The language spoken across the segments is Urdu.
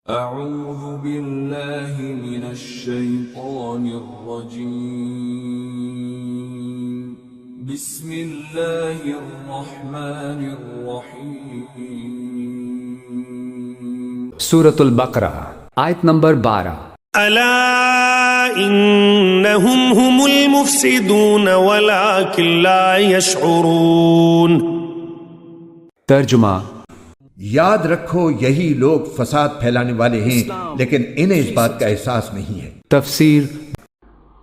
اعوذ باللہ من الشیطان الرجیم بسم اللہ الرحمن الرحیم سورۃ البقرہ آیت نمبر 12۔ الا انہم هم المفسدون ولکن لا یشعرون۔ ترجمہ: یاد رکھو یہی لوگ فساد پھیلانے والے ہیں لیکن انہیں اس بات کا احساس نہیں ہے۔ تفسیر: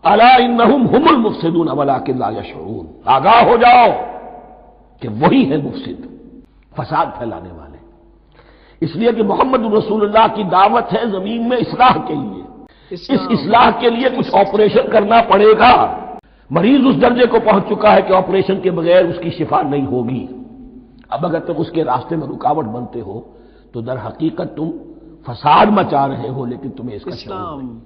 الا انہم هم المفسدون ولکن لا یشعرون، آگاہ ہو جاؤ کہ وہی ہے مفسد، فساد پھیلانے والے۔ اس لیے کہ محمد رسول اللہ کی دعوت ہے زمین میں اصلاح کے لیے، اس اصلاح کے لیے کچھ آپریشن کرنا پڑے گا۔ مریض اس درجے کو پہنچ چکا ہے کہ آپریشن کے بغیر اس کی شفا نہیں ہوگی۔ اب اگر تم اس کے راستے میں رکاوٹ بنتے ہو تو در حقیقت تم فساد مچا رہے ہو، لیکن تمہیں اس کا شعور نہیں۔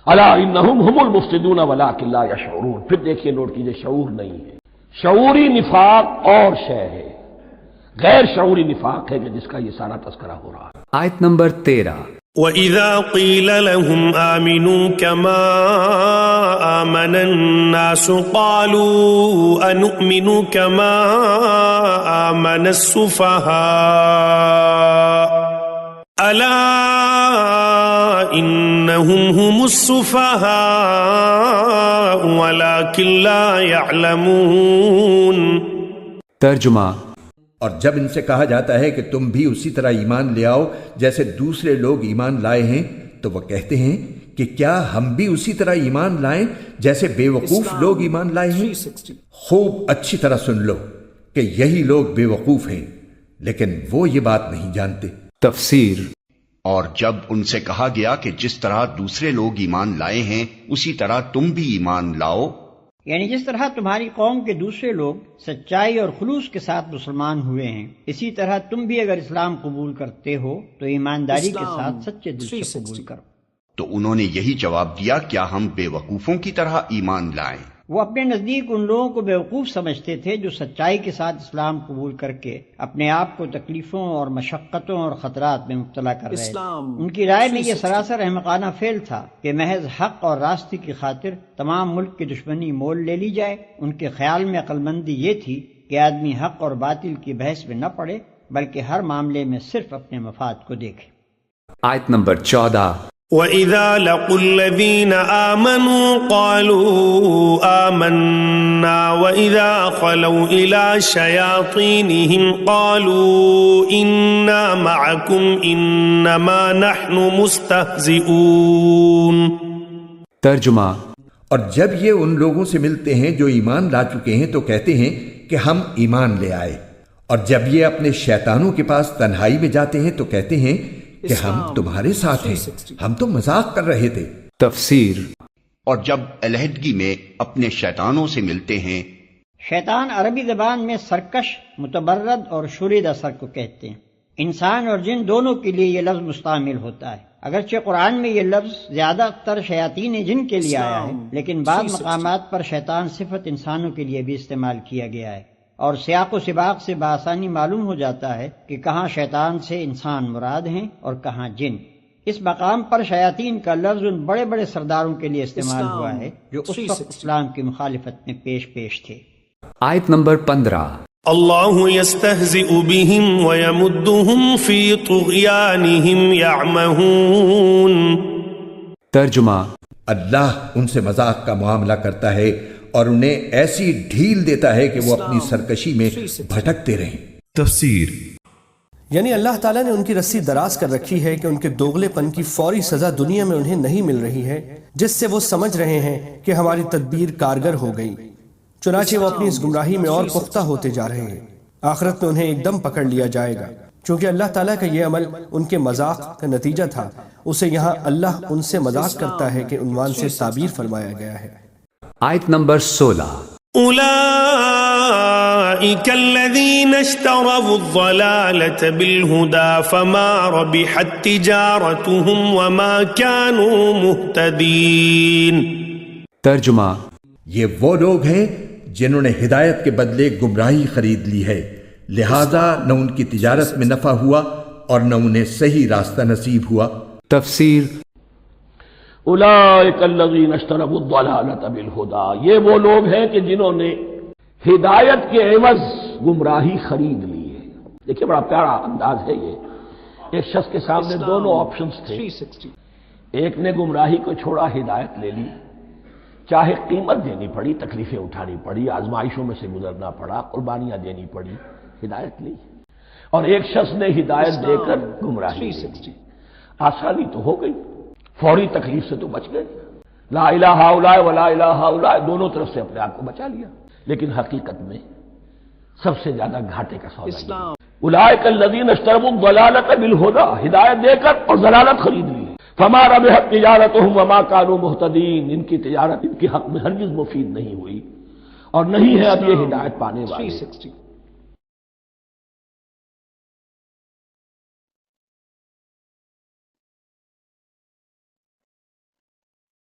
الا انہم هم المفسدون ولکن لا یشعرون۔ پھر دیکھیے، نوٹ کیجئے، شعور نہیں ہے۔ شعوری نفاق اور شے ہے، غیر شعوری نفاق ہے کہ جس کا یہ سارا تذکرہ ہو رہا ہے۔ آیت نمبر 13۔ وَإِذَا قِيلَ لَهُمْ آمِنُوا كَمَا آمَنَ النَّاسُ قَالُوا أَنُؤْمِنُ كَمَا آمَنَ السُّفَهَاءُ أَلَا إِنَّهُمْ هُمُ السُّفَهَاءُ وَلَكِنْ لَا يَعْلَمُونَ۔ ترجمہ: اور جب ان سے کہا جاتا ہے کہ تم بھی اسی طرح ایمان لے آؤ جیسے دوسرے لوگ ایمان لائے ہیں، تو وہ کہتے ہیں کہ کیا ہم بھی اسی طرح ایمان لائیں جیسے بے وقوف لوگ ایمان لائے ہیں؟ خوب اچھی طرح سن لو کہ یہی لوگ بے وقوف ہیں، لیکن وہ یہ بات نہیں جانتے۔ تفسیر: اور جب ان سے کہا گیا کہ جس طرح دوسرے لوگ ایمان لائے ہیں اسی طرح تم بھی ایمان لاؤ، یعنی جس طرح تمہاری قوم کے دوسرے لوگ سچائی اور خلوص کے ساتھ مسلمان ہوئے ہیں، اسی طرح تم بھی اگر اسلام قبول کرتے ہو تو ایمانداری کے ساتھ سچے دل سے قبول کرو۔ تو انہوں نے یہی جواب دیا، کیا ہم بے وقوفوں کی طرح ایمان لائیں؟ وہ اپنے نزدیک ان لوگوں کو بیوقوف سمجھتے تھے جو سچائی کے ساتھ اسلام قبول کر کے اپنے آپ کو تکلیفوں اور مشقتوں اور خطرات میں مبتلا کر رہے تھے۔ ان کی رائے میں یہ سراسر احمقانہ فعل تھا کہ محض حق اور راستے کی خاطر تمام ملک کی دشمنی مول لے لی جائے۔ ان کے خیال میں عقل مندی یہ تھی کہ آدمی حق اور باطل کی بحث میں نہ پڑے بلکہ ہر معاملے میں صرف اپنے مفاد کو دیکھے۔ آیت نمبر 14۔ وَإِذَا لَقُوا الَّذِينَ آمَنُوا قَالُوا آمَنَّا وَإِذَا خَلَوْا إِلَى شَيَاطِينِهِمْ قَالُوا إِنَّا مَعَكُمْ إِنَّمَا نَحْنُ مُسْتَهْزِئُونَ۔ ترجمہ: اور جب یہ ان لوگوں سے ملتے ہیں جو ایمان لا چکے ہیں تو کہتے ہیں کہ ہم ایمان لے آئے، اور جب یہ اپنے شیطانوں کے پاس تنہائی میں جاتے ہیں تو کہتے ہیں کہ ہم تمہارے ساتھ ہیں، ہم تو مذاق کر رہے تھے۔ تفسیر: اور جب علیحدگی میں اپنے شیطانوں سے ملتے ہیں، شیطان عربی زبان میں سرکش، متبرد اور شوریدہ سر کو کہتے ہیں۔ انسان اور جن دونوں کے لیے یہ لفظ مستعمل ہوتا ہے۔ اگرچہ قرآن میں یہ لفظ زیادہ تر شیاطین جن کے لیے آیا ہے، لیکن بعض مقامات پر شیطان صفت انسانوں کے لیے بھی استعمال کیا گیا ہے، اور سیاق و سباق سے بآسانی معلوم ہو جاتا ہے کہ کہاں شیطان سے انسان مراد ہیں اور کہاں جن۔ اس مقام پر شیاطین کا لفظ ان بڑے بڑے سرداروں کے لیے استعمال ہوا ہے جو اس وقت اسلام کی مخالفت میں پیش تھے۔ آیت نمبر 15۔ اللہ یستہزئ بہم ویمدہم فی طغیانہم یعمہون۔ ترجمہ: اللہ ان سے مذاق کا معاملہ کرتا ہے اور انہیں ایسی ڈھیل دیتا ہے کہ وہ اپنی سرکشی میں بھٹکتے رہیں۔ تفسیر: یعنی اللہ تعالیٰ نے ان کی رسی دراز کر رکھی ہے کہ ان کے دوغلے پن کی فوری سزا دنیا میں انہیں نہیں مل رہی ہے، جس سے وہ سمجھ رہے ہیں کہ ہماری تدبیر کارگر ہو گئی، چنانچہ وہ اپنی اس گمراہی میں اور پختہ ہوتے جا رہے ہیں۔ آخرت میں انہیں ایک دم پکڑ لیا جائے گا۔ چونکہ اللہ تعالیٰ کا یہ عمل ان کے مذاق کا نتیجہ تھا، اسے یہاں اللہ ان سے مذاق کرتا ہے کہ عنوان سے تعبیر فرمایا گیا ہے۔ آیت نمبر 16۔ اولئک الذین اشتروا الضلالة بالہدى فما ربحت تجارتهم وما كانوا مہتدین۔ ترجمہ: یہ وہ لوگ ہیں جنہوں نے ہدایت کے بدلے گمراہی خرید لی ہے، لہذا نہ ان کی تجارت میں نفع ہوا اور نہ انہیں صحیح راستہ نصیب ہوا۔ تفسیر اولئک الذین اشتروا الضلالۃ بالہدی، یہ وہ لوگ ہیں کہ جنہوں نے ہدایت کے عوض گمراہی خرید لی ہے۔ دیکھیے بڑا پیارا انداز ہے یہ، ایک شخص کے سامنے دونوں آپشنز تھے، ایک نے گمراہی کو چھوڑا، ہدایت لے لی، چاہے قیمت دینی پڑی، تکلیفیں اٹھانی پڑی، آزمائشوں میں سے گزرنا پڑا، قربانیاں دینی پڑی، ہدایت لی، اور ایک شخص نے ہدایت دے کر گمراہی لے لی۔ آسانی تو ہو گئی، فوری تکلیف سے تو بچ گئے، لا الہ الا ولا الہ الا، دونوں طرف سے اپنے آپ کو بچا لیا، لیکن حقیقت میں سب سے زیادہ گھاٹے کا سودا اولئک الذین اشتروا الضلالۃ بالہدی، ہدایت دے کر اور ضلالت خرید لی، فما ربحت تجارتهم وما كانوا مهتدین، ان کی تجارت ان کے حق میں ہرگز مفید نہیں ہوئی اور نہیں ہے اب یہ ہدایت پانے والے۔